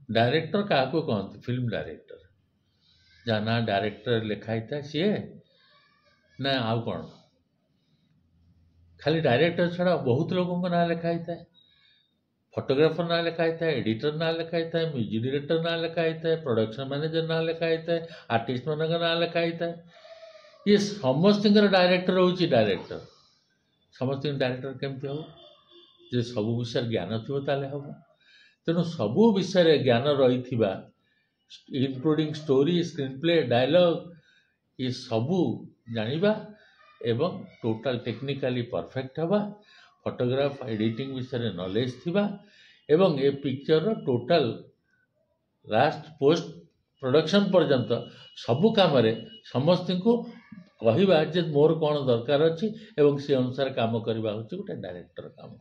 Director क्या कहते film director जहाँ ना डायरेक्टर लिखाई था सी ना आउ कौन खाली डायरेक्टर छड़ा बहुत लोगों का नाम लिखाई था फोटोग्राफर ना लिखाई था एडिटर ना लिखाई था म्यूजिक डायरेक्टर ना लिखाई था प्रोडक्शन मैनेजर ना लिखाई था आर्टिस्ट मान ना लिखाई था ये समस्त डायरेक्टर हूँ डायरेक्टर समस्त डायरेक्टर केमती हम जे सब विषय ज्ञान थो ताले हम तेणु सबू विषय ज्ञान रही including story screenplay dialogue ये सबू जानिबा एवं टोटल टेक्निकली परफेक्ट हवा फोटोग्राफ एडिटिंग विषय नॉलेज थिबा एवं ए picture total last post production पर्यंत सबू काम समस्त को कहवा जे मोर कौन दरकार अच्छी एवं से अनुसार काम करवा हूँ गोटे डायरेक्टर काम।